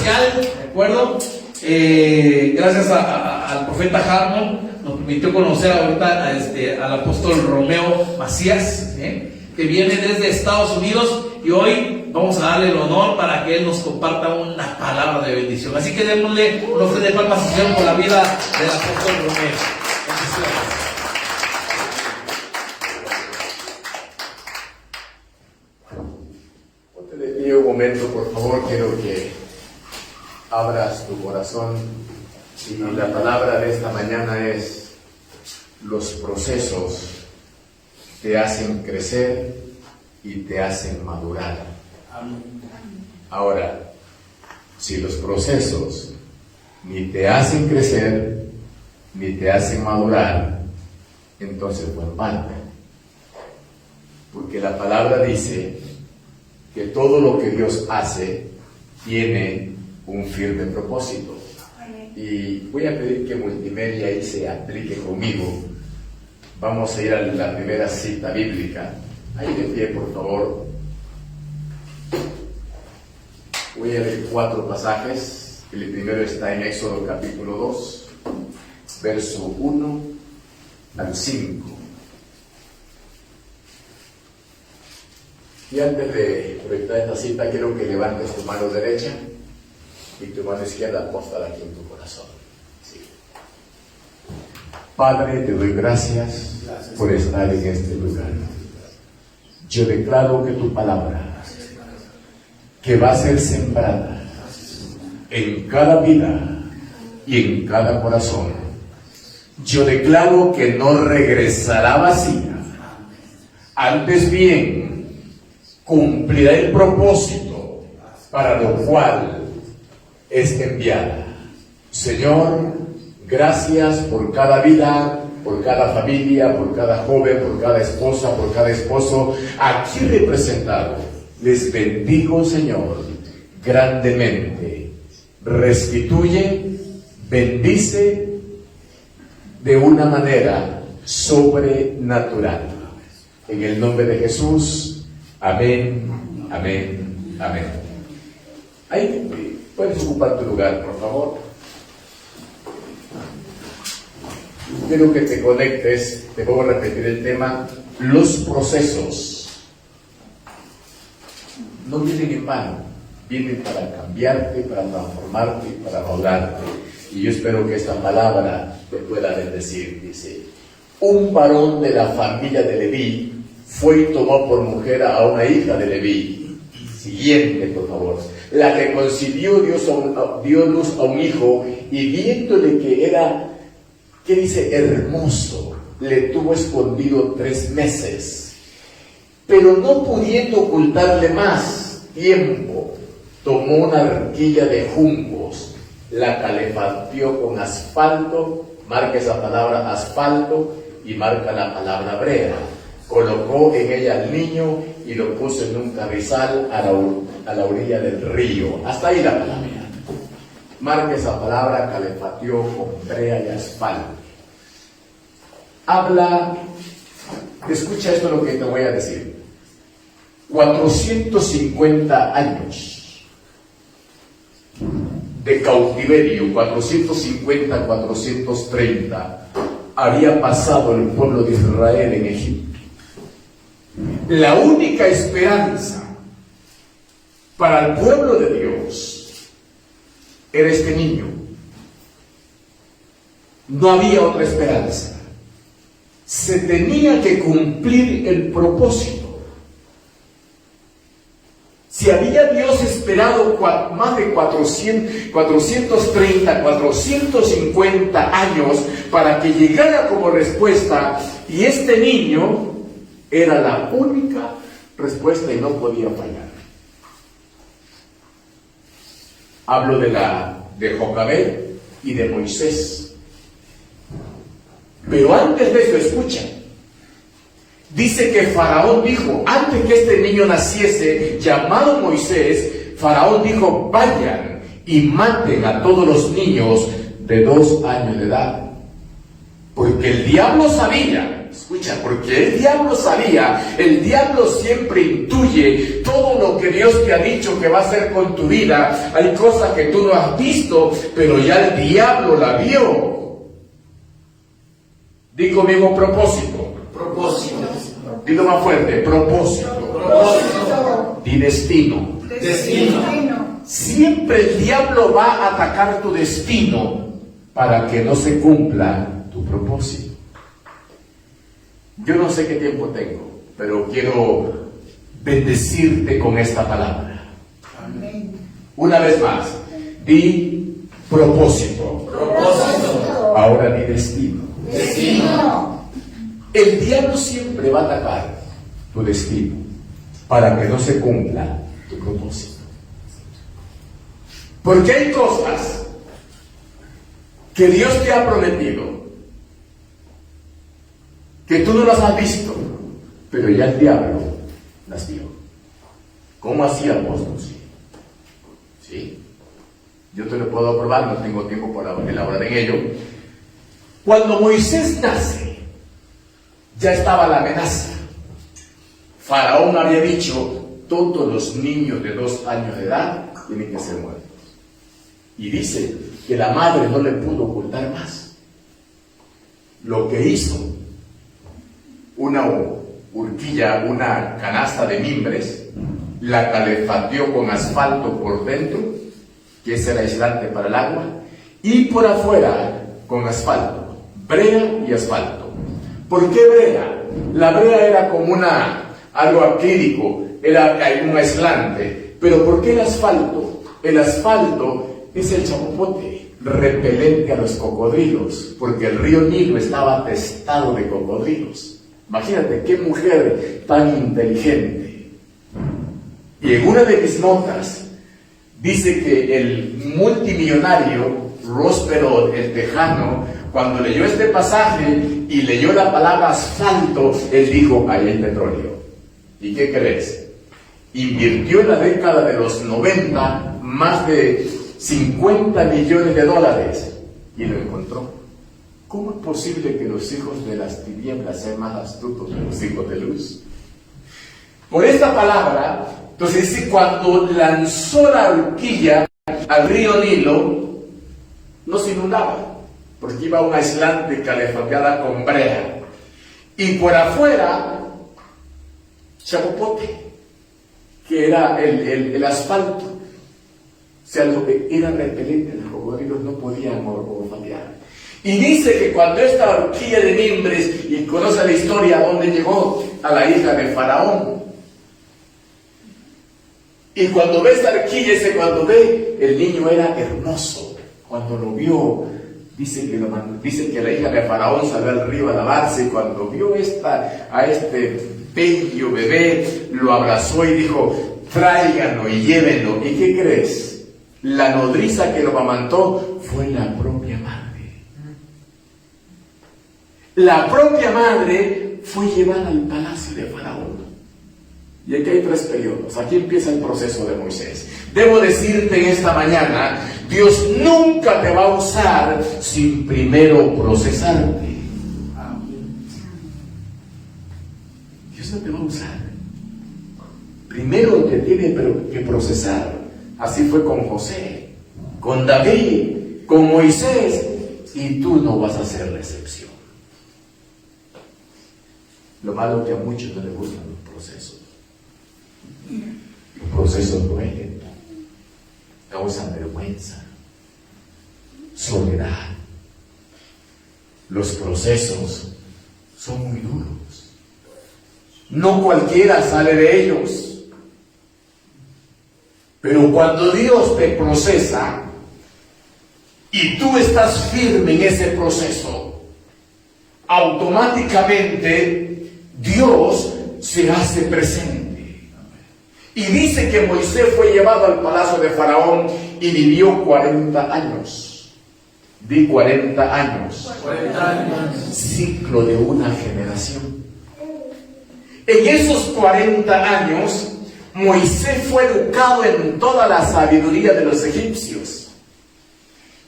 especial, ¿de acuerdo? Gracias al profeta Harmon, nos permitió conocer ahorita al apóstol Romeo Macías, que viene desde Estados Unidos, y hoy vamos a darle el honor para que él nos comparta una palabra de bendición. Así que démosle una ofrenda de palmas por la vida del apóstol Romeo. Ponte de pie un momento, por favor. Quiero que abras tu corazón, y la palabra de esta mañana es: los procesos te hacen crecer y te hacen madurar. Ahora, si los procesos ni te hacen crecer ni te hacen madurar, entonces fue en vano. Porque la palabra dice que todo lo que Dios hace tiene un firme propósito. Y voy a pedir que multimedia ahí se aplique conmigo. Vamos a ir a la primera cita bíblica. Ahí de pie, por favor. Voy a leer 4 pasajes. El primero está en Éxodo capítulo 2, verso 1 al 5. Y antes de proyectar esta cita, quiero que levantes tu mano derecha y tu mano izquierda apóstala aquí en tu corazón. Sí. Padre, te doy gracias por estar en este lugar. Yo declaro que tu palabra, que va a ser sembrada en cada vida y en cada corazón, yo declaro que no regresará vacía. Antes bien, cumplirá el propósito para lo cual es enviada. Señor, gracias por cada vida, por cada familia, por cada joven, por cada esposa, por cada esposo aquí representado. Les bendigo, Señor, grandemente. Restituye, bendice de una manera sobrenatural. En el nombre de Jesús, amén, amén, amén. Ahí puedes ocupar tu lugar, por favor. Quiero que te conectes, te voy a repetir el tema: los procesos no vienen en vano, vienen para cambiarte, para transformarte, para moldarte. Y yo espero que esta palabra te pueda bendecir. Dice: un varón de la familia de Leví fue y tomó por mujer a una hija de Leví. Siguiente, por favor. La que concibió dio luz a un hijo, y viéndole que era, ¿qué dice? Hermoso, le tuvo escondido 3 meses. Pero no pudiendo ocultarle más tiempo, tomó una arquilla de juncos, la calefacteó con asfalto, marca esa palabra asfalto y marca la palabra brea. Colocó en ella al niño y lo puso en un carrizal a la orilla del río. Hasta ahí la palabra. Marca esa palabra, calefacteó con brea y asfalto. Habla, escucha esto lo que te voy a decir. 450 años de cautiverio, 450, 430, había pasado el pueblo de Israel en Egipto. La única esperanza para el pueblo de Dios era este niño. No había otra esperanza. Se tenía que cumplir el propósito. Si había Dios esperado más de 430, 450 años para que llegara como respuesta, y este niño era la única respuesta y no podía fallar. Hablo de Jocabed y de Moisés. Pero antes de eso, escucha. Dice que Faraón dijo, antes que este niño naciese, llamado Moisés, Faraón dijo: vayan y maten a todos los niños de 2 años de edad. Porque el diablo sabía Escucha, porque el diablo sabía, el diablo siempre intuye todo lo que Dios te ha dicho que va a hacer con tu vida. Hay cosas que tú no has visto, pero ya el diablo la vio. Di conmigo propósito. Propósito. Dilo más fuerte, propósito. Propósito. Di destino. Destino. Siempre el diablo va a atacar tu destino para que no se cumpla tu propósito. Yo no sé qué tiempo tengo, pero quiero bendecirte con esta palabra. Amén. Una vez más, di propósito. Propósito. Ahora di destino. Destino. El diablo siempre va a atacar tu destino para que no se cumpla tu propósito. Porque hay cosas que Dios te ha prometido que tú no las has visto, pero ya el diablo las vio. ¿Cómo hacía apóstol? Sí. Yo te lo puedo probar, no tengo tiempo para elaborar en ello. Cuando Moisés nace, ya estaba la amenaza. Faraón había dicho, todos los niños de 2 años de edad tienen que ser muertos. Y dice que la madre no le pudo ocultar más. Lo que hizo, una horquilla, una canasta de mimbres, la calefateó con asfalto por dentro, que es el aislante para el agua, y por afuera con asfalto, brea y asfalto. ¿Por qué brea? La brea era como algo acrílico, era un aislante. Pero ¿por qué el asfalto? El asfalto es el chapopote, repelente a los cocodrilos, porque el río Nilo estaba atestado de cocodrilos. Imagínate qué mujer tan inteligente. Y en una de mis notas dice que el multimillonario Ross Perot, el tejano, cuando leyó este pasaje y leyó la palabra asfalto, él dijo, ahí hay petróleo. ¿Y qué crees? Invirtió en la década de los 90 más de 50 millones de dólares y lo encontró. ¿Cómo es posible que los hijos de las tinieblas sean más astutos que los hijos de luz? Por esta palabra, entonces dice, cuando lanzó la horquilla al río Nilo, no se inundaba, porque iba un aislante calefateada con brea. Y por afuera, chapopote, que era el asfalto. O sea, era repelente, los cocodrilos no podían olfatear. Y dice que cuando esta horquilla de mimbres, y conoce la historia donde llegó a la hija de Faraón, y cuando ve esta horquilla, cuando ve, el niño era hermoso. Cuando lo vio, dice que la hija de Faraón salió al río a lavarse, y cuando vio a este bello bebé, lo abrazó y dijo, tráiganlo y llévenlo. ¿Y qué crees? La nodriza que lo amamantó fue la propia madre. La propia madre fue llevada al palacio de Faraón. Y aquí hay 3 periodos. Aquí empieza el proceso de Moisés. Debo decirte en esta mañana, Dios nunca te va a usar sin primero procesarte. Dios no te va a usar. Primero te tiene que procesar. Así fue con José, con David, con Moisés, y tú no vas a ser la excepción. Lo malo es que a muchos no les gustan los procesos. Los procesos duelen, causan vergüenza, soledad. Los procesos son muy duros. No cualquiera sale de ellos. Pero cuando Dios te procesa y tú estás firme en ese proceso, automáticamente Dios se hace presente. Y dice que Moisés fue llevado al palacio de Faraón y vivió 40 años. Di 40 años. 40 años. Ciclo de una generación. En esos 40 años, Moisés fue educado en toda la sabiduría de los egipcios.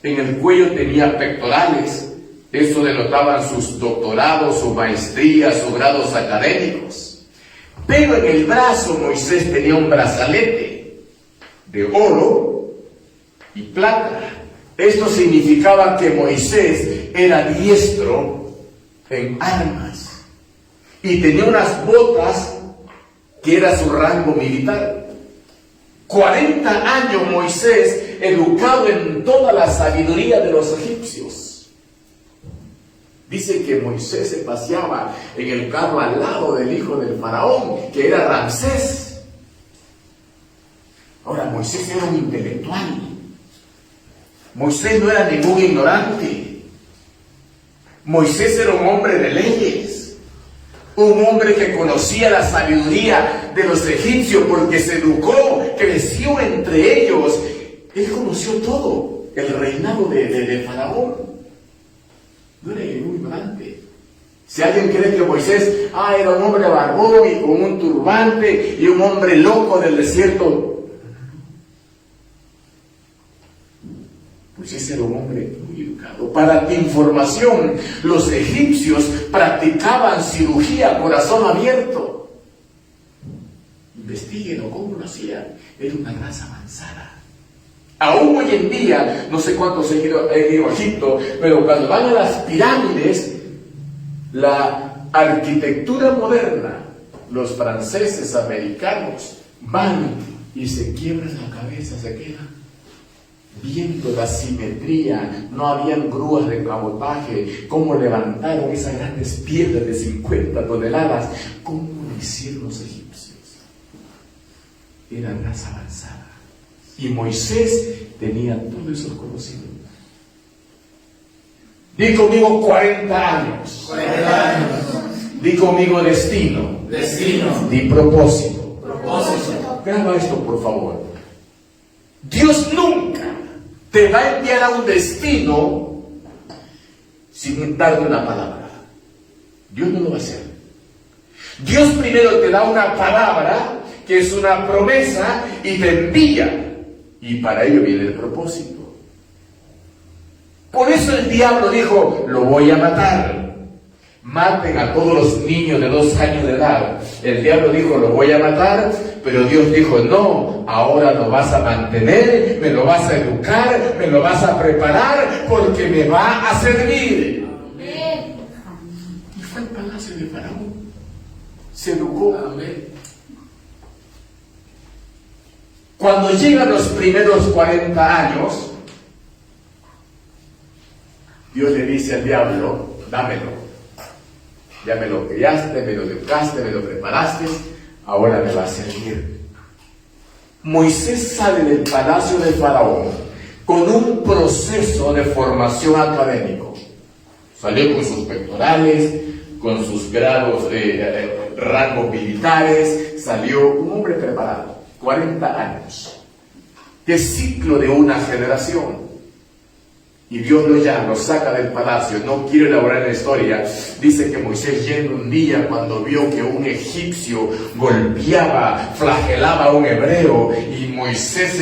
En el cuello tenía pectorales, Eso denotaban sus doctorados, su maestría, sus grados académicos. Pero en el brazo Moisés tenía un brazalete de oro y plata. Esto significaba que Moisés era diestro en armas y tenía unas botas que era su rango militar. 40 años Moisés educado en toda la sabiduría de los egipcios. Dice que Moisés se paseaba en el carro al lado del hijo del faraón, que era Ramsés. Ahora, Moisés era un intelectual. Moisés no era ningún ignorante. Moisés era un hombre de leyes, un hombre que conocía la sabiduría de los egipcios porque se educó, creció entre ellos. Él conoció todo, el reinado de Faraón. No era ningún ignorante. Si alguien cree que Moisés era un hombre barbón y con un turbante y un hombre loco del desierto, Moisés era un hombre muy educado. Para tu información, los egipcios practicaban cirugía a corazón abierto. Investíguenlo, ¿cómo lo hacían? Era una raza avanzada. Aún hoy en día, no sé cuántos han ido a Egipto, pero cuando van a las pirámides, la arquitectura moderna, los franceses, americanos, van y se quiebran la cabeza, se quedan viendo la simetría. No habían grúas de cabotaje. Cómo levantaron esas grandes piedras de 50 toneladas. ¿Cómo lo hicieron los egipcios? Era raza avanzada. Y Moisés tenía todos esos conocimientos. Di conmigo 40 años. 40 años. Di conmigo destino. Destino. Di propósito. Propósito. Graba esto, por favor. Dios nunca te va a enviar a un destino sin darte una palabra. Dios no lo va a hacer. Dios primero te da una palabra, que es una promesa, y te envía. Y para ello viene el propósito. Por eso el diablo dijo, lo voy a matar. Maten a todos los niños de 2 años de edad. El diablo dijo, lo voy a matar, pero Dios dijo, no, ahora lo vas a mantener, me lo vas a educar, me lo vas a preparar, porque me va a servir. Amén. Y fue al palacio de Faraón. Se educó. Amén. Cuando llegan los primeros 40 años, Dios le dice al diablo, dámelo. Ya me lo criaste, me lo educaste, me lo preparaste, ahora me va a servir. Moisés sale del palacio de Faraón con un proceso de formación académico. Salió con sus pectorales, con sus grados de rangos militares, salió un hombre preparado, 40 años. ¿Qué ciclo de una generación? Y Dios lo llama, lo saca del palacio. No quiero elaborar la historia. Dice que Moisés llegó un día cuando vio que un egipcio golpeaba, flagelaba a un hebreo, y Moisés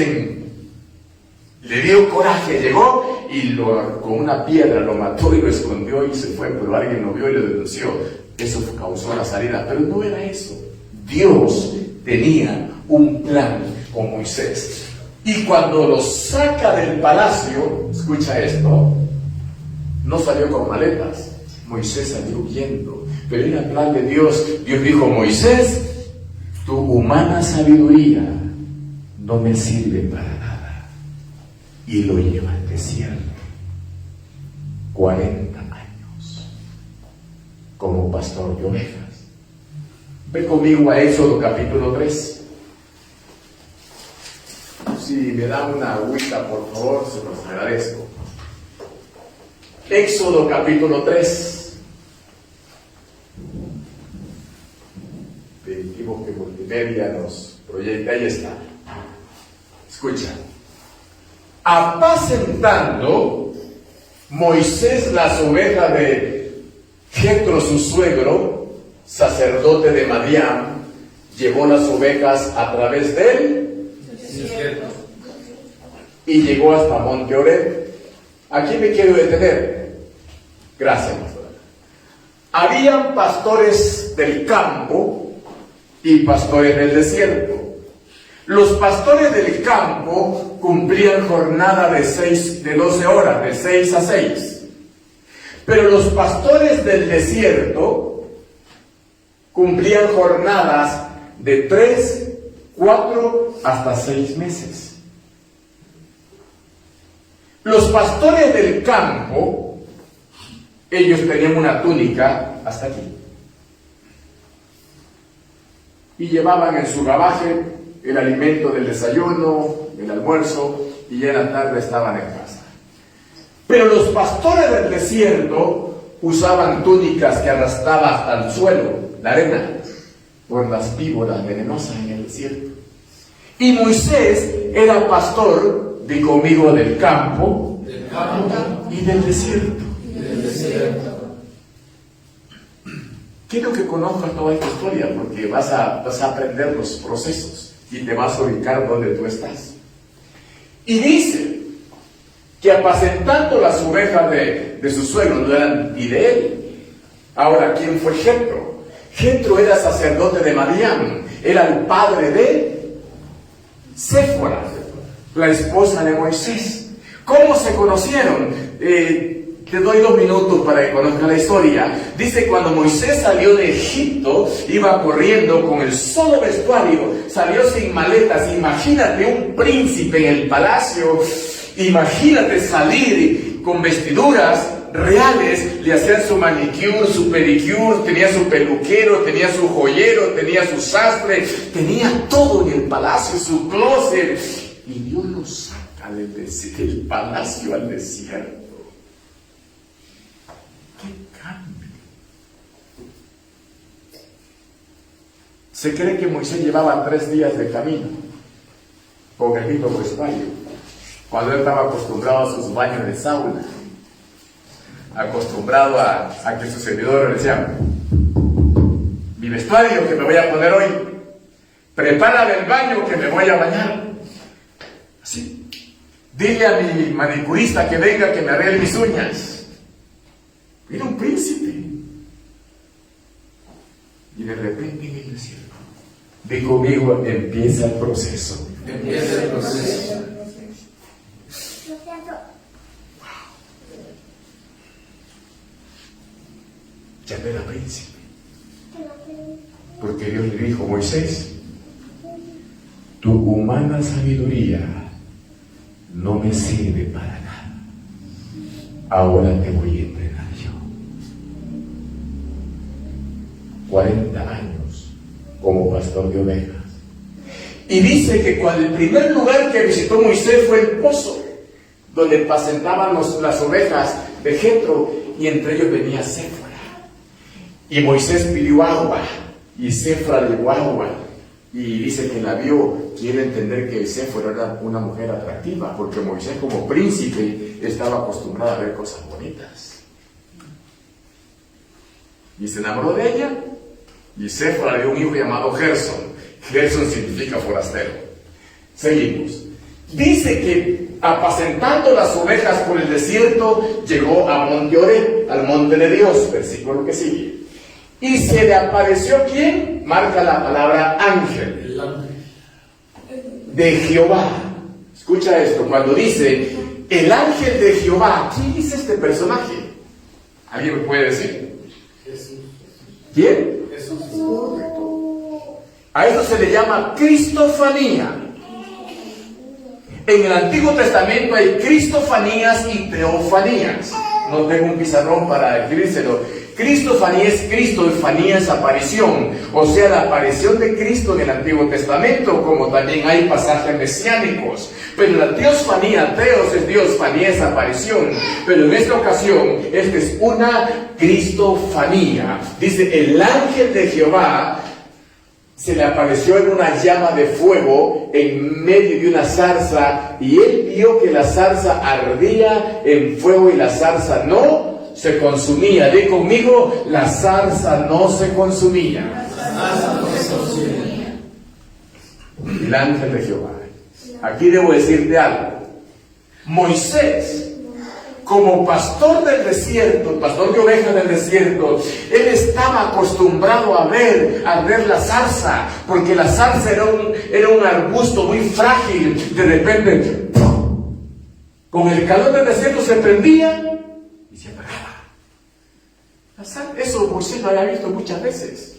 le dio coraje, llegó y con una piedra lo mató y lo escondió y se fue, pero alguien lo vio y lo denunció. Eso causó la salida, pero no era eso. Dios tenía un plan con Moisés. Y cuando lo saca del palacio, escucha esto, no salió con maletas, Moisés salió huyendo, pero era el plan de Dios. Dios dijo, Moisés, tu humana sabiduría no me sirve para nada. Y lo lleva al desierto, 40 años, como pastor de ovejas. Ve conmigo a Éxodo capítulo 3. Si me dan una agüita, por favor, se los agradezco. Éxodo capítulo 3. Pedimos que multimedia nos proyecte. Ahí está. Escucha. Apacentando Moisés las ovejas de Jetro, su suegro, sacerdote de Madián, llevó las ovejas a través de él y llegó hasta Monte Oreb. Aquí me quiero detener. Gracias, pastora. Habían pastores del campo y pastores del desierto. Los pastores del campo cumplían jornada de 12 horas, de 6 a 6. Pero los pastores del desierto cumplían jornadas de 3, 4 hasta 6 meses. Los pastores del campo, ellos tenían una túnica hasta aquí. Y llevaban en su bagaje el alimento del desayuno, el almuerzo, y ya en la tarde estaban en casa. Pero los pastores del desierto usaban túnicas que arrastraban hasta el suelo, la arena, por las víboras venenosas en el desierto. Y Moisés era pastor, digo conmigo, del campo y del desierto. Quiero que conozcas toda esta historia porque vas a aprender los procesos y te vas a ubicar donde tú estás. Y dice que apacentando las ovejas de su suegro, no eran ni de él. Ahora, ¿quién fue Jetro? Jetro era sacerdote de Madián, era el padre de Séfora, la esposa de Moisés. ¿Cómo se conocieron? Te doy 2 minutos para que conozcas la historia. Dice, cuando Moisés salió de Egipto, iba corriendo con el solo vestuario, salió sin maletas. Imagínate un príncipe en el palacio, imagínate salir con vestiduras reales, le hacían su manicure, su pedicure, tenía su peluquero, tenía su joyero, tenía su sastre, tenía todo en el palacio, su closet. Y Dios lo saca del palacio al desierto. ¡Qué cambio! Se cree que Moisés llevaba 3 días de camino con el mismo vestuario, cuando él estaba acostumbrado a sus baños de sauna, acostumbrado a que sus seguidores le decían: mi vestuario que me voy a poner hoy, prepárame el baño que me voy a bañar. Así, dile a mi manicurista que venga que me arregle mis uñas. Era un príncipe. Y de repente en el desierto, de conmigo, empieza el proceso. Empieza el proceso. Ya no era príncipe. Porque Dios le dijo: Moisés, tu humana sabiduría no me sirve para nada. Ahora te voy a entrenar yo. 40 años como pastor de ovejas. Y dice que cuando el primer lugar que visitó Moisés fue el pozo, donde apacentaban las ovejas de Jetro, y entre ellos venía Séfora. Y Moisés pidió agua, y Séfora llevó agua. Y dice que la vio. Quiere entender que Séfora era una mujer atractiva, porque Moisés, como príncipe, estaba acostumbrado a ver cosas bonitas. Y se enamoró de ella. Y Séfora le dio un hijo llamado Gerson. Gerson significa forastero. Seguimos. Dice que apacentando las ovejas por el desierto, llegó a Monte Oreb, al monte de Dios. Versículo que sigue. Y se le apareció, ¿quién? Marca la palabra ángel. De Jehová. Escucha esto, cuando dice el ángel de Jehová, ¿quién es este personaje? ¿Alguien me puede decir? Jesús. ¿Quién? Jesús. A eso se le llama cristofanía. En el Antiguo Testamento hay cristofanías y teofanías. No tengo un pizarrón para escribírselo. Cristofanía es Cristo y fanía es aparición, o sea, la aparición de Cristo en el Antiguo Testamento, como también hay pasajes mesiánicos. Pero la teosfanía, teos es Dios, fanía es aparición. Pero en esta ocasión, esta es una cristofanía. Dice, el ángel de Jehová se le apareció en una llama de fuego en medio de una zarza, y él vio que la zarza ardía en fuego y la zarza no se consumía. Di conmigo, la zarza no se consumía. El ángel de Jehová. Aquí debo decirte algo. Moisés como pastor del desierto, pastor de ovejas del desierto, él estaba acostumbrado a ver la zarza, porque la zarza era un arbusto muy frágil. De repente, ¡pum!, con el calor del desierto se prendía y se apagaba. Eso Moisés lo había visto muchas veces.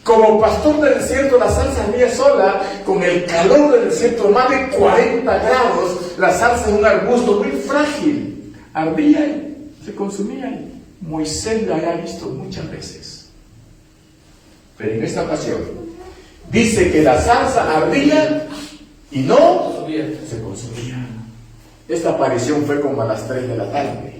Como pastor del desierto, la zarza ardía sola, con el calor del desierto, más de 40 grados, la zarza es un arbusto muy frágil, ardía y se consumía. Moisés lo había visto muchas veces. Pero en esta ocasión, dice que la zarza ardía y no se consumía. Esta aparición fue como a las 3 de la tarde.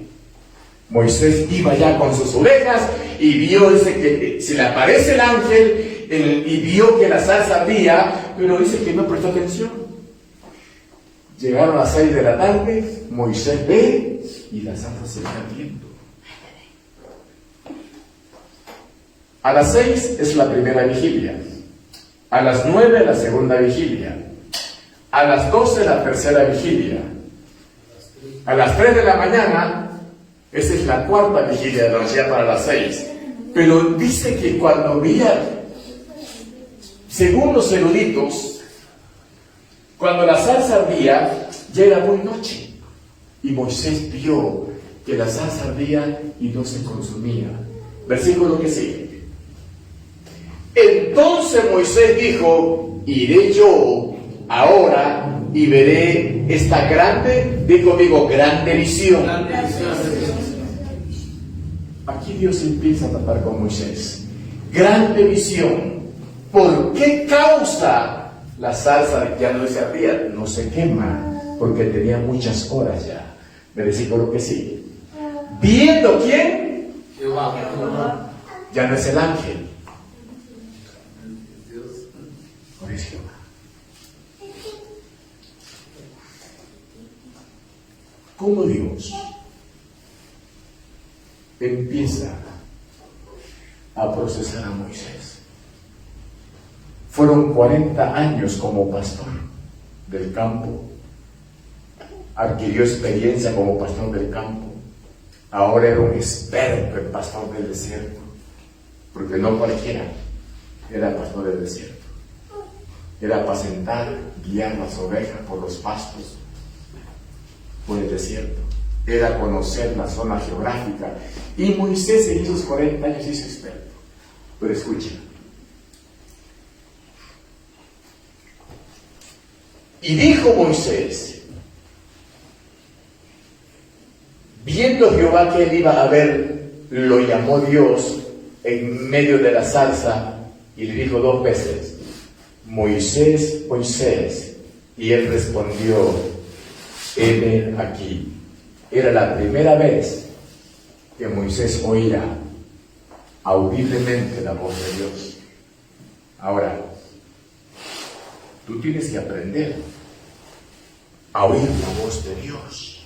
Moisés iba ya con sus ovejas y vio, dice que se le aparece el ángel y vio que la zarza ardía, pero dice que no prestó atención. Llegaron a las 6 de la tarde, Moisés ve y la zarza se está ardiendo. A las 6 es la primera vigilia, a las 9 la segunda vigilia, a las 12 la tercera vigilia, a las 3 de la mañana. Esa es la cuarta vigilia de la noche para las 6. Pero dice que cuando había, según los eruditos, cuando la zarza ardía, ya era muy noche. Y Moisés vio que la zarza ardía y no se consumía. Versículo que sigue. Entonces Moisés dijo: iré yo ahora y veré esta grande, digo conmigo, grande visión. Aquí Dios empieza a tratar con Moisés. Grande visión. ¿Por qué causa la zarza ya no se ardía? No se quema, porque tenía muchas horas ya. Versículo que sigue. ¿Viendo quién? Jehová. Ya no es el ángel. Ahora es Jehová. ¿Cómo Dios empieza a procesar a Moisés? Fueron 40 años como pastor del campo. Adquirió experiencia como pastor del campo. Ahora era un experto en pastor del desierto. Porque no cualquiera era pastor del desierto. Era apacentar, guiar las ovejas por los pastos, por el desierto. Era conocer la zona geográfica. Y Moisés en esos 40 años hizo experto. Pero escucha. Y dijo Moisés, viendo Jehová que él iba a ver, lo llamó Dios en medio de la zarza y le dijo 2 veces: Moisés, Moisés. Y él respondió: heme aquí. Era la primera vez que Moisés oía audiblemente la voz de Dios. Ahora, tú tienes que aprender a oír la voz de Dios.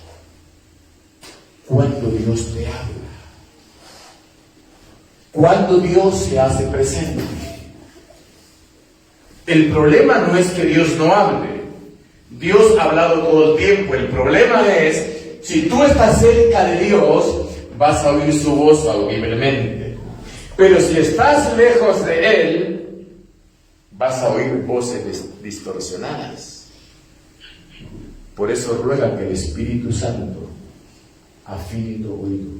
Cuando Dios te habla, cuando Dios se hace presente. El problema no es que Dios no hable. Dios ha hablado todo el tiempo. El problema es, si tú estás cerca de Dios, vas a oír su voz audiblemente. Pero si estás lejos de Él, vas a oír voces distorsionadas. Por eso ruega que el Espíritu Santo afine tu oído,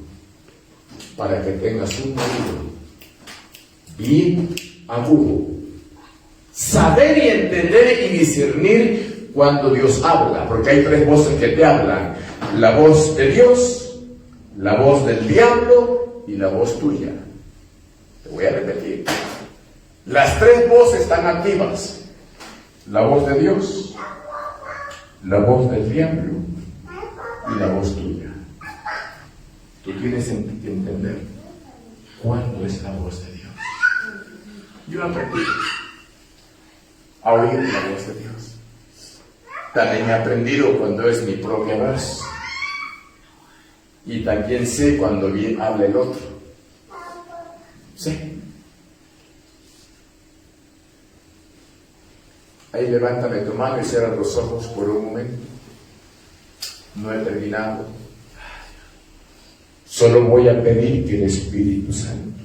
para que tengas un oído bien agudo, saber y entender y discernir cuando Dios habla, porque hay 3 voces que te hablan: la voz de Dios, la voz del diablo y la voz tuya. Te voy a repetir. Las 3 voces están activas: la voz de Dios, la voz del diablo y la voz tuya. Tú tienes que entender cuándo es la voz de Dios. Yo aprendí a oír la voz de Dios. También he aprendido cuando es mi propia voz. Y también sé cuando bien habla el otro. Sé. Ahí levántame tu mano y cierra los ojos por un momento. No he terminado. Solo voy a pedir que el Espíritu Santo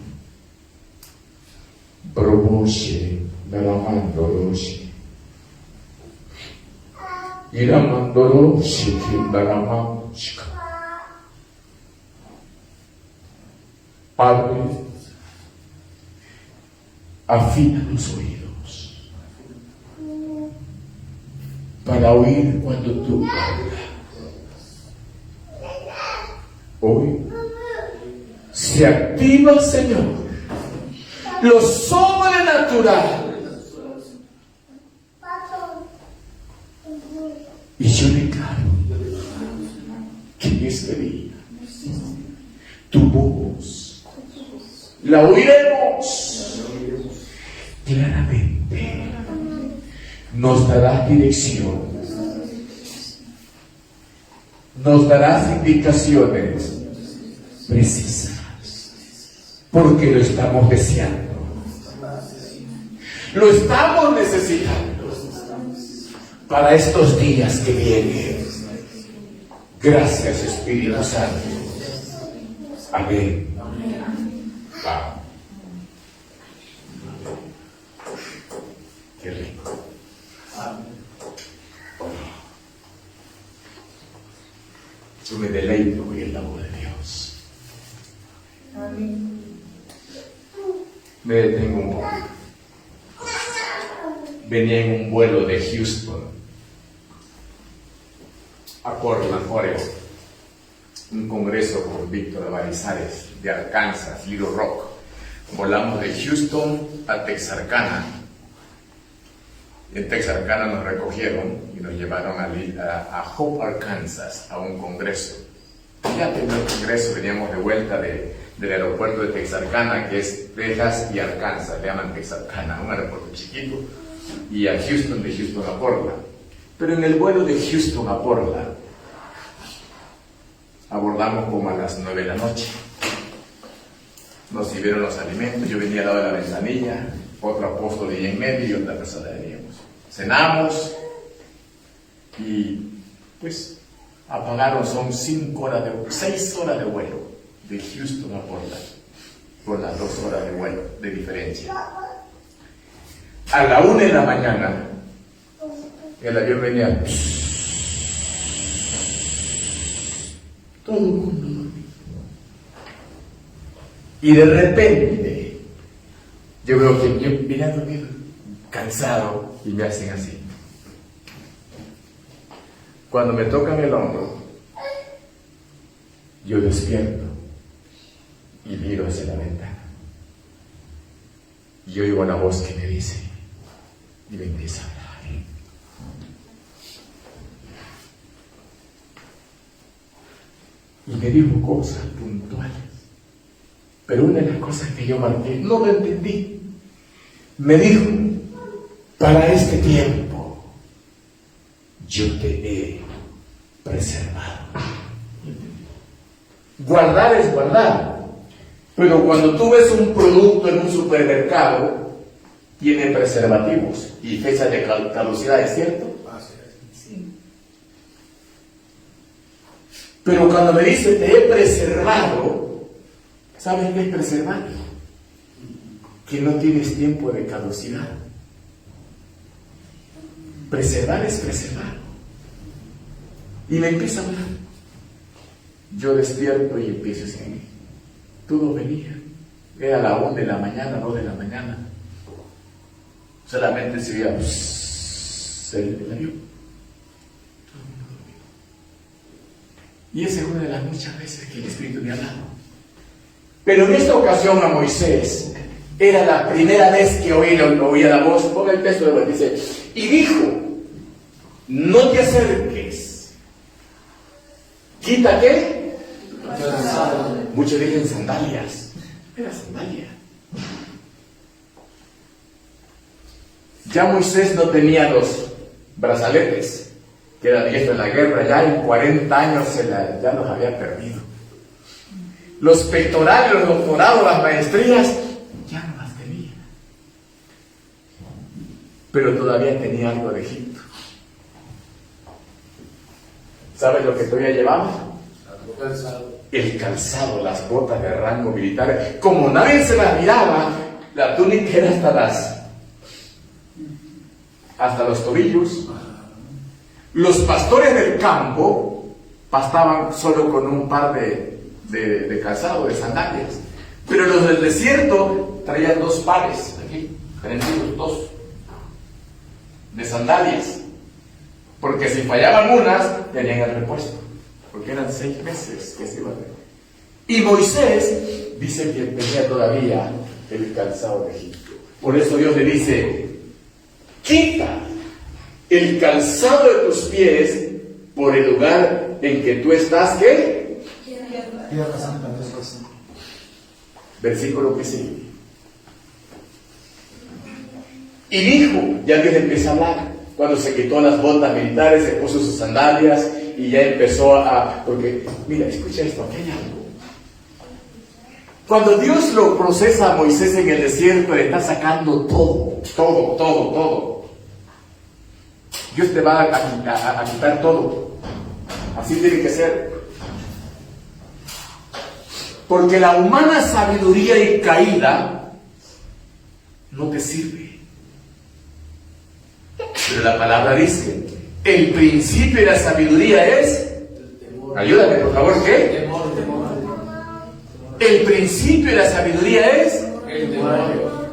promoche Daramandoroshi Iramandoroshi Daramandoroshi. Padre, afina los oídos para oír cuando tú hablas. Hoy se activa, Señor, lo sobrenatural. Y yo declaro que en este día tu voz la oiremos claramente. Nos darás dirección, nos darás indicaciones precisas, porque lo estamos deseando, lo estamos necesitando para estos días que vienen. Gracias, Espíritu Santo. Amén. Vamos. Qué rico. Yo me deleito hoy en la voz de Dios. Amén. Me detengo un poco. Venía en un vuelo de Houston a Portland, Oregon, un congreso con Víctor Avarizares de Arkansas, Little Rock. Volamos de Houston a Texarkana. En Texarkana nos recogieron y nos llevaron a Hope, Arkansas, a un congreso. Ya terminó el congreso, veníamos de vuelta del aeropuerto de Texarkana, que es Texas y Arkansas, le llaman Texarkana, un aeropuerto chiquito, y a Houston, de Houston a Portland. Pero en el vuelo de Houston a Portland, abordamos como a las 9 de la noche. Nos sirvieron los alimentos, yo venía al lado de la ventanilla, otro apóstol ahí en medio y otra persona veníamos. Cenamos y pues apagaron, son 6 horas de vuelo de Houston a Portland, por las 2 horas de vuelo de diferencia. A la 1 de la mañana el avión venía, todo el mundo dormido. Y de repente yo veo que yo vine a dormir cansado y me hacen así. Cuando me tocan el hombro, yo despierto y miro hacia la ventana y oigo una voz que me dice, y me empieza a hablar. Y me dijo cosas puntuales, pero una de las cosas que yo marqué, no lo entendí. Me dijo, para este tiempo yo te he preservado. Guardar es guardar, pero cuando tú ves un producto en un supermercado, tiene preservativos y fecha de caducidad, ¿es cierto? Sí. Pero cuando me dice te he preservado, ¿sabes qué es preservar? Que no tienes tiempo de caducidad. Preservar es preservar. Y me empieza a hablar. Yo despierto y empiezo así. Todo venía. Era la 1 de la mañana, 2 de la mañana. Solamente se veía el avión. Todo el mundo dormido. Y esa es una de las muchas veces que el Espíritu me ha hablado. Pero en esta ocasión a Moisés era la primera vez que oía la voz. Ponga el texto de vuelta, dice, y dijo, no te acerques. ¿Quita qué? Muchos dicen sandalias. Era sandalia. Ya Moisés no tenía los brazaletes, que era diestro en la guerra, ya en 40 años ya los había perdido. Los pectorales, los doctorados, las maestrías, ya no las tenía. Pero todavía tenía algo de Egipto. ¿Sabes lo que todavía llevaba? El calzado, las botas de rango militar. Como nadie se las miraba, la túnica era hasta los tobillos. Los pastores del campo pastaban solo con un par de calzado, de sandalias. Pero los del desierto traían 2 pares, aquí, prendidos, 2, de sandalias. Porque si fallaban unas, tenían el repuesto. Porque eran 6 meses que se iban a ver. Y Moisés dice que tenía todavía el calzado de Egipto. Por eso Dios le dice: quita el calzado de tus pies por el lugar en que tú estás, ¿qué? Tierra Santa. Versículo que sigue. Y dijo, ya Dios empieza a hablar, cuando se quitó las botas militares, se puso sus sandalias y ya empezó porque, mira, escucha esto, aquí hay algo. Cuando Dios lo procesa a Moisés en el desierto, le está sacando todo. Dios te va a quitar todo. Así tiene que ser. Porque la humana sabiduría y caída no te sirve. Pero la palabra dice, el principio de la sabiduría es, ayúdame por favor, ¿qué? El principio de la sabiduría es el temor a Jehová.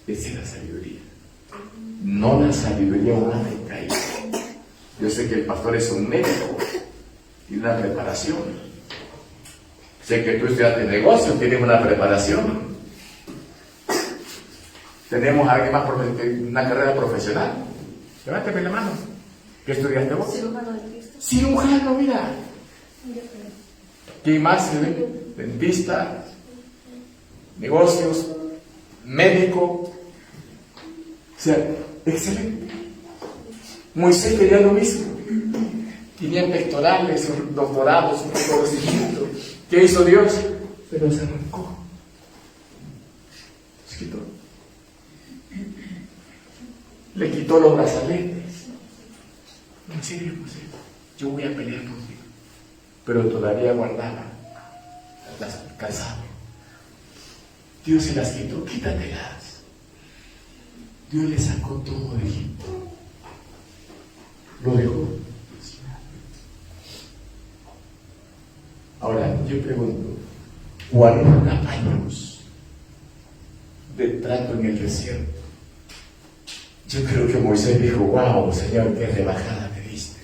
Esa es la sabiduría. No la sabiduría humana y caída. Yo sé que el pastor es un médico y una preparación. Sé que tú estudiaste negocio, tienes una preparación. Tenemos a alguien más una carrera profesional. Levántame la mano. ¿Qué estudiaste vos? Cirujano de Cristo. Cirujano, mira. ¿Quién más? Dentista, negocios, médico. O sea, excelente. Moisés quería lo mismo. Tenía pectorales, doctorados, un reconocimiento. ¿Qué hizo Dios? Se los arrancó. Se quitó. Le quitó los brazaletes. En serio, Moisés, yo voy a pelear contigo. Pero todavía guardaba las calzado. Dios se las quitó, quítatelas. Dios le sacó todo de Egipto. Lo dejó. Ahora, yo pregunto, 40 años de trato en el desierto. Yo creo que Moisés dijo, wow, Señor, qué rebajada me diste.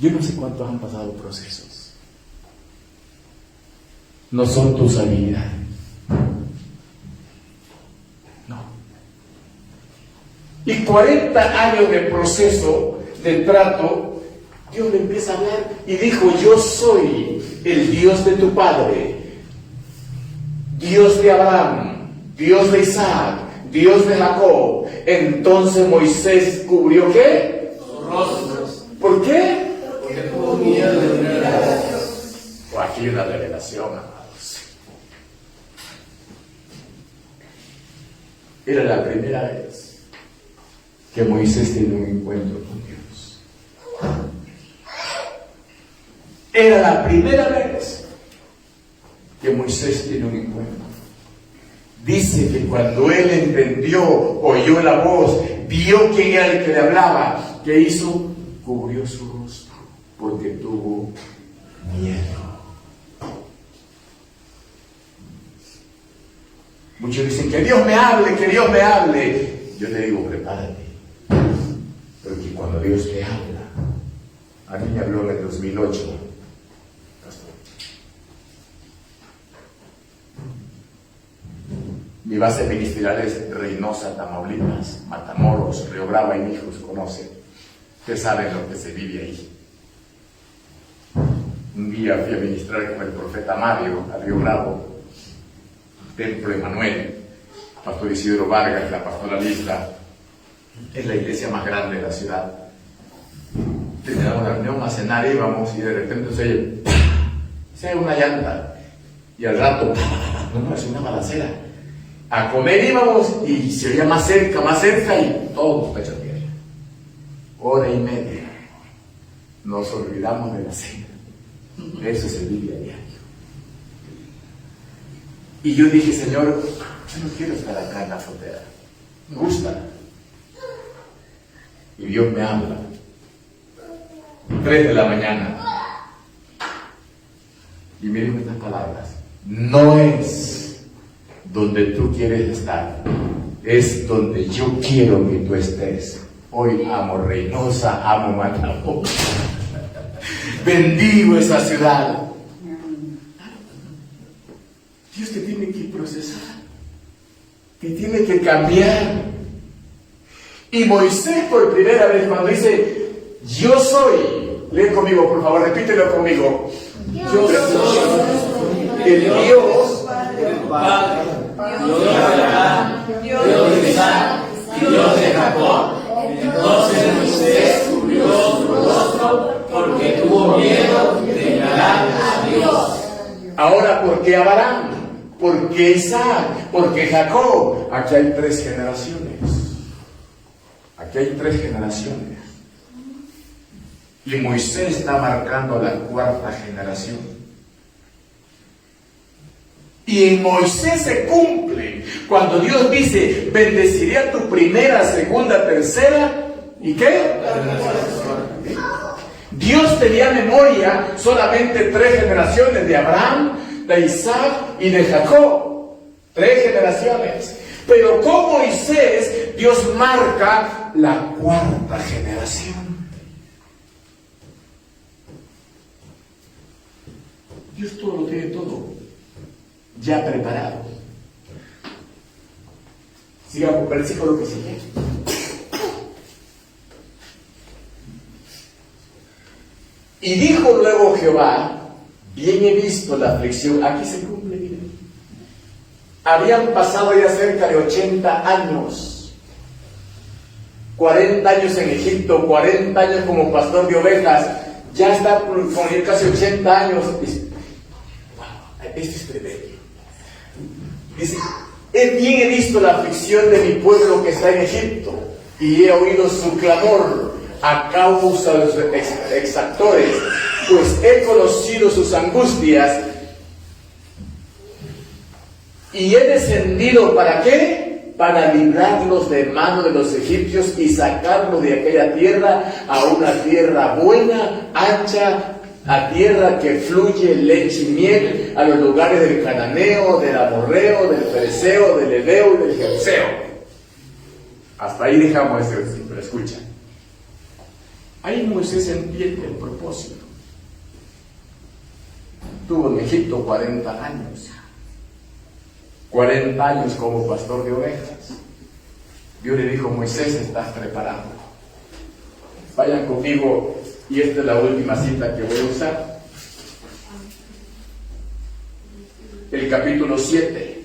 Yo no sé cuántos han pasado procesos. No son tus habilidades. No. Y 40 años de proceso, de trato, Dios le empieza a hablar y dijo, yo soy el Dios de tu padre, Dios de Abraham, Dios de Isaac, Dios de Jacob. Entonces Moisés cubrió ¿qué? Sus rostros. ¿Por qué? Porque tuvo miedo de mirar a Dios. O aquí una revelación, amados. Era la primera vez que Moisés tenía un encuentro con Dios. Era la primera vez que Moisés tiene un encuentro. Dice que cuando él entendió, oyó la voz, vio quién era el que le hablaba, ¿qué hizo? Cubrió su rostro porque tuvo miedo. Muchos dicen que Dios me hable, que Dios me hable. Yo le digo, prepárate, porque cuando Dios te habla, a mí me habló en el 2008. Mi base ministerial es Reynosa, Tamaulipas, Matamoros, Río Bravo, y mi hijo se conoce. Ustedes saben lo que se vive ahí. Un día fui a ministrar con el profeta Mario a Río Bravo, Templo Emanuel, Pastor Isidro Vargas, la pastoralista, es la iglesia más grande de la ciudad. Terminamos la reunión, a cenar íbamos y de repente se oye una llanta y al rato no es una balacera. A comer íbamos y se oía más cerca y todos pechos tierra. Hora y media. nos olvidamos de la cena. Eso es el día diario. Y yo dije, Señor, yo no quiero estar acá en la azotea. Me gusta. Y Dios me habla. 3 de la mañana. Y me dijo estas palabras. No es donde tú quieres estar. Es donde yo quiero que tú estés. Hoy amo Reynosa, amo Matamoros. Bendigo esa ciudad. Dios te tiene que procesar. Te tiene que cambiar. Y Moisés por primera vez cuando dice, yo soy, lee conmigo por favor, repítelo conmigo. Yo soy el Dios, Padre, Dios de Abraham, Dios de Isaac, Dios de Jacob. Entonces Moisés cubrió su rostro porque tuvo miedo de declarar a Dios. Ahora, ¿por qué Abraham? ¿Por qué Isaac? ¿Por qué Jacob? Aquí hay 3 generaciones. Aquí hay 3 generaciones. Y Moisés está marcando la 4ª generación. Y en Moisés se cumple cuando Dios dice, bendeciré a tu primera, segunda, tercera, ¿y qué? Dios tenía memoria solamente 3 generaciones de Abraham, de Isaac y de Jacob. 3 generaciones. Pero con Moisés, Dios marca la 4ª generación. Dios todo lo tiene todo ya preparado. Sigamos, versículo que sigue. Y dijo luego Jehová, bien he visto la aflicción. Aquí se cumple, miren. Habían pasado ya cerca de 80 años. 40 años en Egipto, 40 años como pastor de ovejas. Ya está con él casi 80 años. Esto es tremendo. Dice, bien he visto la aflicción de mi pueblo que está en Egipto, y he oído su clamor a causa de sus exactores, pues he conocido sus angustias, y he descendido, ¿para qué? Para librarlos de mano de los egipcios y sacarlos de aquella tierra a una tierra buena, ancha, a tierra que fluye leche y miel, a los lugares del cananeo, del amorreo, del fereceo, del heveo y del jebuseo. Hasta ahí dejamos ese versículo, escucha. Ahí Moisés entiende el propósito. Tuvo en Egipto 40 años. 40 años como pastor de ovejas. Dios le dijo, Moisés, estás preparado. Vayan conmigo, y esta es la última cita que voy a usar. El capítulo 7.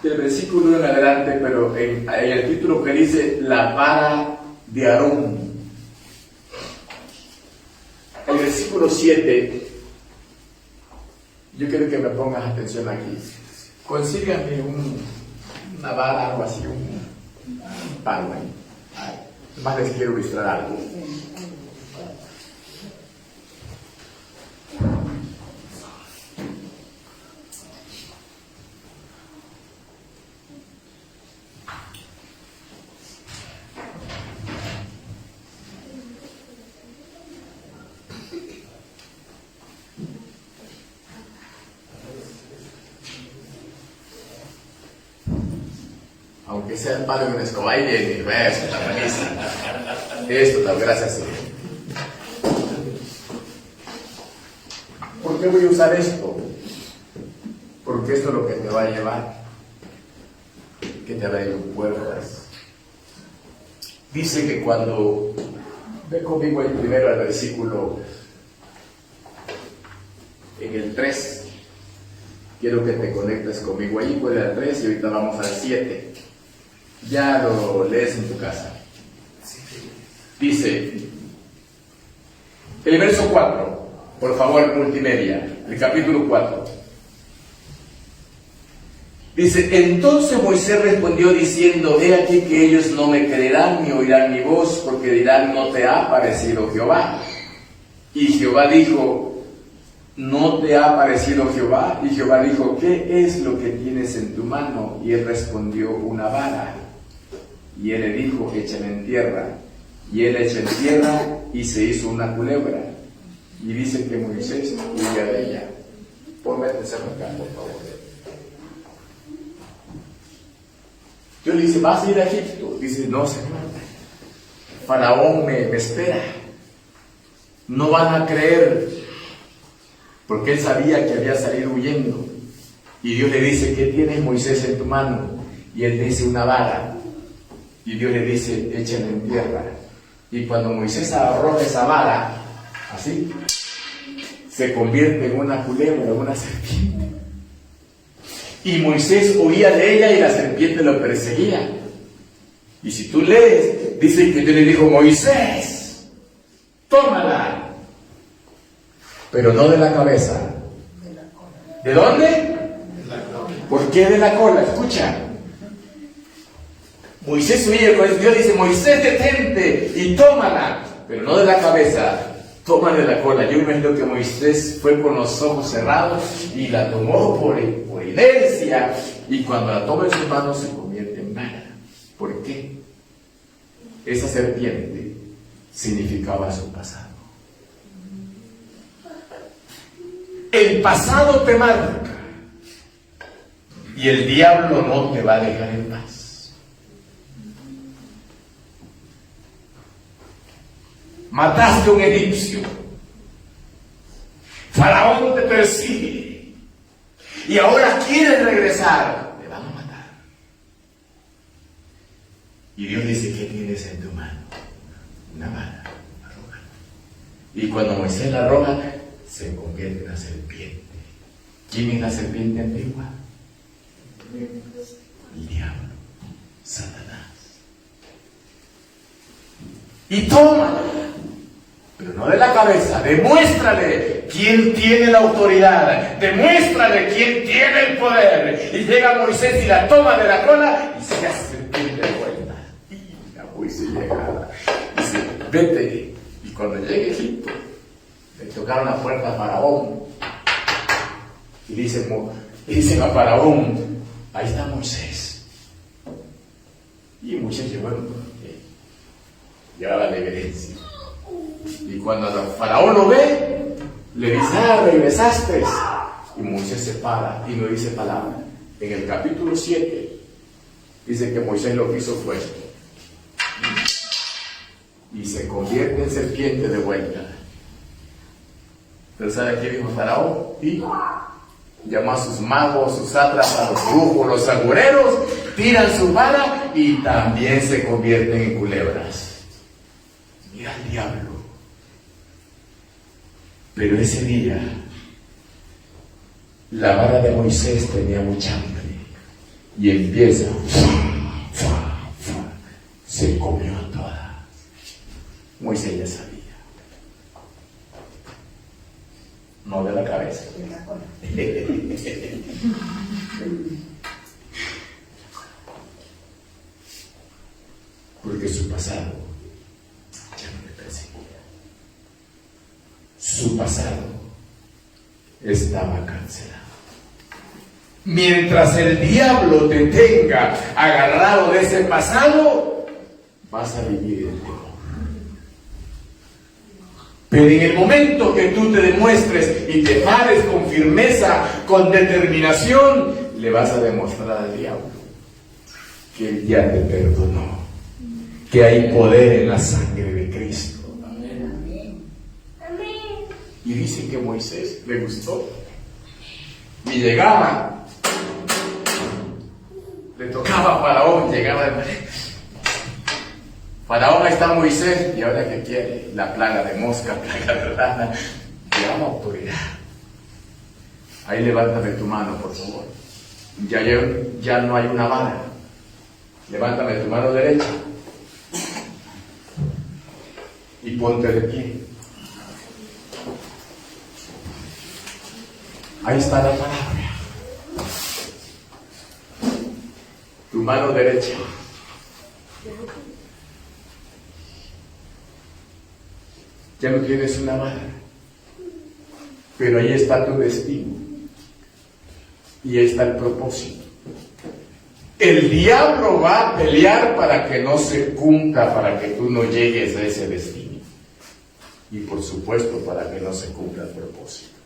Del versículo 1 en adelante, pero en el título que dice la vara de Aarón. El versículo 7, yo quiero que me pongas atención aquí. Consíganme una vara, algo así, un palo ahí. Más les quiero ilustrar algo. Aunque sea el palo de una escoba, y eso está buenísimo. Esto está, gracias, Señor. ¿Por qué voy a usar esto? Porque esto es lo que te va a llevar, que te abre puertas. Dice que cuando, ve conmigo el primero al versículo, en el 3, quiero que te conectes conmigo ahí, pues al 3 y ahorita vamos al 7. Ya lo lees en tu casa. Dice, el verso 4, por favor, multimedia, el capítulo 4. Dice, entonces Moisés respondió diciendo, he aquí que ellos no me creerán ni oirán mi voz, porque dirán, no te ha aparecido Jehová. Y Jehová dijo, ¿no te ha aparecido Jehová? Y Jehová dijo, ¿qué es lo que tienes en tu mano? Y él respondió, una vara. Y él le dijo, échame en tierra. Y él echó en tierra y se hizo una culebra. Y dice que Moisés huía de ella. Ponme atención acá, por favor. Yo le dice, ¿vas a ir a Egipto? Dice, no, Señor. Faraón me espera. No van a creer. Porque él sabía que había salido huyendo. Y Dios le dice, ¿qué tienes, Moisés, en tu mano? Y él dice, una vara. Y Dios le dice, échale en tierra. Y cuando Moisés arroja esa vara, así, se convierte en una culebra, en una serpiente. Y Moisés huía de ella y la serpiente lo perseguía. Y si tú lees, dice que Dios le dijo, Moisés, tómala. Pero no de la cabeza. ¿De dónde? ¿Por qué de la cola? Escucha. Moisés huye, Dios dice, Moisés, detente y tómala. Pero no de la cabeza. Toma de la cola. Yo imagino que Moisés fue con los ojos cerrados y la tomó por inercia. Y cuando la toma en sus manos se convierte en vara. ¿Por qué? Esa serpiente significaba su pasado. El pasado te marca. Y el diablo no te va a dejar en paz. Mataste a un egipcio. Faraón te persigue. Y ahora quieres regresar. Te van a matar. Y Dios dice, ¿qué tienes en tu mano? Una vara. Arroja. Y cuando Moisés la arroja, se convierte en una serpiente. ¿Quién es la serpiente antigua? El diablo. Satanás. Y tómala. Pero no de la cabeza, demuéstrale quién tiene la autoridad, demuéstrale quién tiene el poder. Y llega Moisés y la toma de la cola y se hace serpiente de vuelta. Y la Moisés llega, dice, vete. Y cuando llegue a Egipto, le tocaron la puerta a Faraón. Y dicen a Faraón, ahí está Moisés. Y Moisés llegó, llevaba la evidencia. Y cuando el Faraón lo ve, le dice, regresaste. Y Moisés se para y no dice palabra. En el capítulo 7 dice que Moisés lo que hizo fue esto. Y se convierte en serpiente de vuelta. Pero ¿sabe qué dijo Faraón? Y llamó a sus magos, sus sátrapas, a los brujos, los agureros, tiran su vara y también se convierten en culebras. Mira el diablo. Pero ese día, la vara de Moisés tenía mucha hambre y empieza, se comió toda. Moisés ya sabía. No de la cabeza. Porque su pasado ya no le perseguía. Su pasado estaba cancelado. Mientras el diablo te tenga agarrado de ese pasado, vas a vivir el temor. Pero en el momento que tú te demuestres y te pares con firmeza, con determinación, le vas a demostrar al diablo que él ya te perdonó, que hay poder en la sangre de Cristo. Y dice que Moisés le gustó. Y llegaba, le tocaba a Faraón, llegaba de manera. Faraón, ahí está Moisés, y ahora ¿qué quiere? La plaga de mosca, plaga de rana. Le daba autoridad. Ahí levántame tu mano, por favor. Ya no hay una vara. Levántame tu mano derecha. Y ponte de pie. Ahí está la palabra. mano derecha. Ya no tienes una vara, pero ahí está tu destino y ahí está el propósito. El diablo va a pelear para que no se cumpla, para que tú no llegues a ese destino y por supuesto para que no se cumpla el propósito.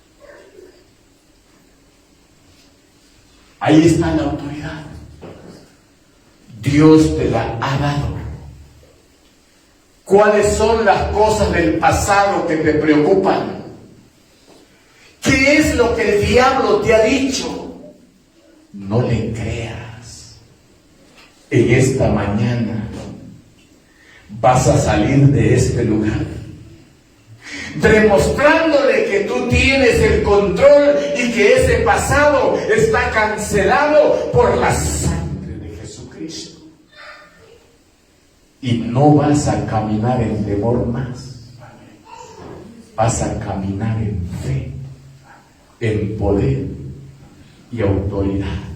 Ahí está la autoridad. Dios te la ha dado. ¿Cuáles son las cosas del pasado que te preocupan? ¿Qué es lo que el diablo te ha dicho? No le creas. En esta mañana vas a salir de este lugar demostrándole que tú tienes el control y que ese pasado está cancelado por la sangre de Jesucristo. Y no vas a caminar en temor más. Vas a caminar en fe, en poder y autoridad.